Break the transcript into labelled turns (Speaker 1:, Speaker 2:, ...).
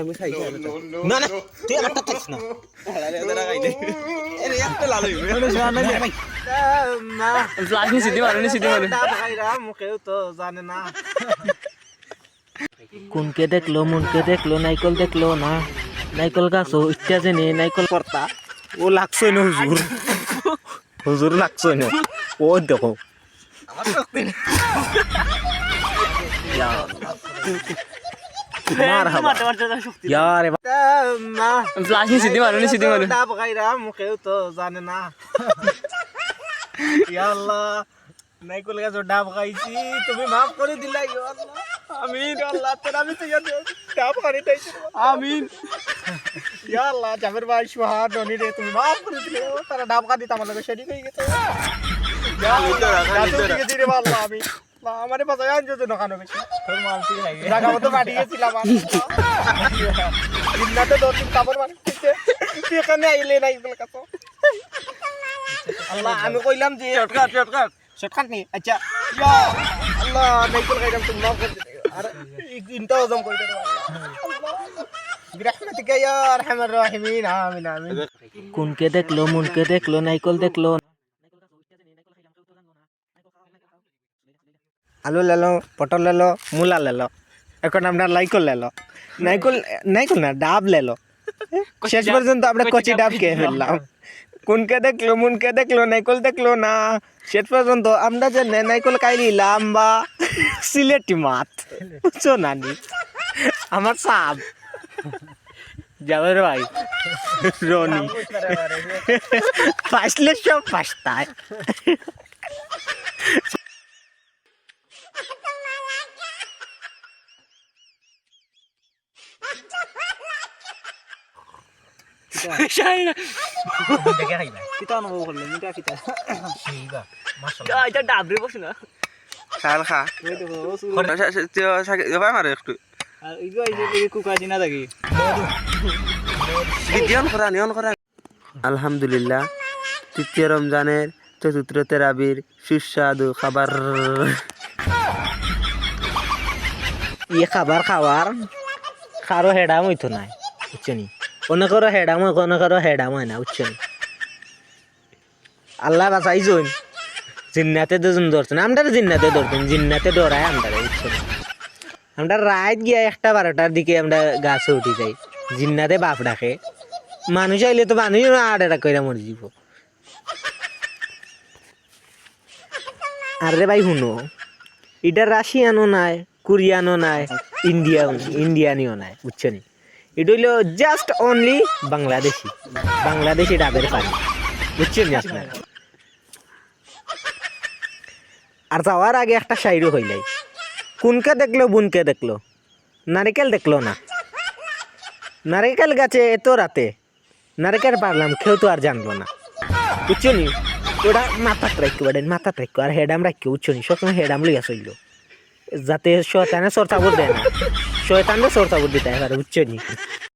Speaker 1: আমি খাই না না তুই আমারটা খাইছ না আরে ওরা খাই দে আরে একটা লাল হইবে ওরে জান না না
Speaker 2: ফ্লাশ নি সিধি মারো
Speaker 1: ডাব খাইরা মুখেও তো জানে না
Speaker 3: কোনকে দেখলো মনকে দেখলো নাইকল দেখলো না নাইকল গাছ ইচ্ছা জেনে নাইকল
Speaker 1: করতা ও লাগছই না হুজুর হুজুর লাগছই না ও দেখো আমার শক্তি নেই
Speaker 3: মারহাবা यार
Speaker 1: না
Speaker 2: ফ্লাশ নি সিধি মারো
Speaker 1: ডাব খাইরা মুখেও তো জানে না ইয়া আল্লাহ নাইকল গাছ ডাব খাইছি তুমি মাফ করে দিলা ইয়া আল্লাহ আমিন আল্লাহ তোর আমি তো ডাব খাই দিয়েছি আমিন ইয়া আল্লাহ জাবের ভাই সুহার ডনি রে তুমি মাফ করে দিলে তারা ডাব খা দিতে আমার লগে শরীক হয়ে গেছে ইয়া আল্লাহ ঠিক আছে রে আল্লাহ আমি আমারে বাজায় আনছো তো নখানো বেশি তোর মানসিক লাগে জায়গা মতো বাড়ি গেছিলাম দিনটাতে দো তিন কাপড় বানিয়েছে তুই এখানে আইলে নাই বলে কাছে আল্লাহ আমি কইলাম যে শর্টকাট নি আচ্ছা ইয়া আল্লাহ নাইকল গাইলাম তুমি মাফ করে দিতে আর ইনটা হজম করে দাও আল্লাহ বিরহমাতিকা ইয়া আরহামার রাহিমিন আমিন আমিন
Speaker 3: কোনকে দেখলো মনকে দেখলো নাইকল দেখলো
Speaker 1: আলু লেলো পটল লেলো মূলা লেলো এখন আমরা নাইকল লেলো নাইকল না ডাব লেলো শেষ পর্যন্ত আমরা কচি ডাব খেয়ে ফেললাম কোনকে দেখলো মনকে দেখলো নাইকল দেখলো না শেষ পর্যন্ত আমরা যে নাইকল খাইলি লাম্বা সিলেটি মাছ বুঝছো নানি আমার সাপ
Speaker 3: যাবের ভাই
Speaker 1: রনি ফাসলে সব ফাসতায়
Speaker 3: দেখে খাইবা
Speaker 1: কিতা অনুভব করলে মিটা কিতা
Speaker 3: সেইবা
Speaker 2: এটা ডাবরে বসে না
Speaker 1: খাল খা এবার মারে একটু আলহামদুলিল্লাহ তৃতীয় রমজানের চতুর্থ তেরাবির সুস্বাদু খাবার
Speaker 3: ইয়ে খাবার খাওয়ার কারো হেডাম হইতো নাই বুঝছনি অনেকেরও হেডাম হয় অনেকেরও হেডাম হয় না বুঝছনি আল্লাহ বাঁচাইছুন জিন্নাতে দুজন ধরছেন আমরা জিন্নাতে ধরতেন জিন্নাতে ডরায় আমরা বুঝছেন আমরা রাত গিয়া 1-12টার দিকে আমরা গাছে উঠি যাই জিন্নাতে বাপ ডাকে মানুষ আইলে তো মানুষ আড়ে কইরা মরে যাব আরে ভাই শুনো এটা রাশিয়ানও নাই কোরিয়ানও নাই ইন্ডিয়ানিও নাই বুঝছনি এটা হইলো জাস্ট অনলি বাংলাদেশি ডাবের পানি বুঝছেন আপনারা আর যাওয়ার আগে একটা শায়রি হইলাই কোনকে দেখলো বুনকে দেখলো নারিকেল দেখলো না নারিকেল গাছে এত রাতে নারিকেল পারলাম কেউ তো আর জানলো না বুঝছো নি ওটা মাথাত রাখো আর হেডাম রাখো বুঝছো নি সবসময় হেডাম লইয়া চলল যাতে শয়তানে সরতাবুর দেয় না শয়তানরে সরতাবুর দিতে পারে বুঝছো নি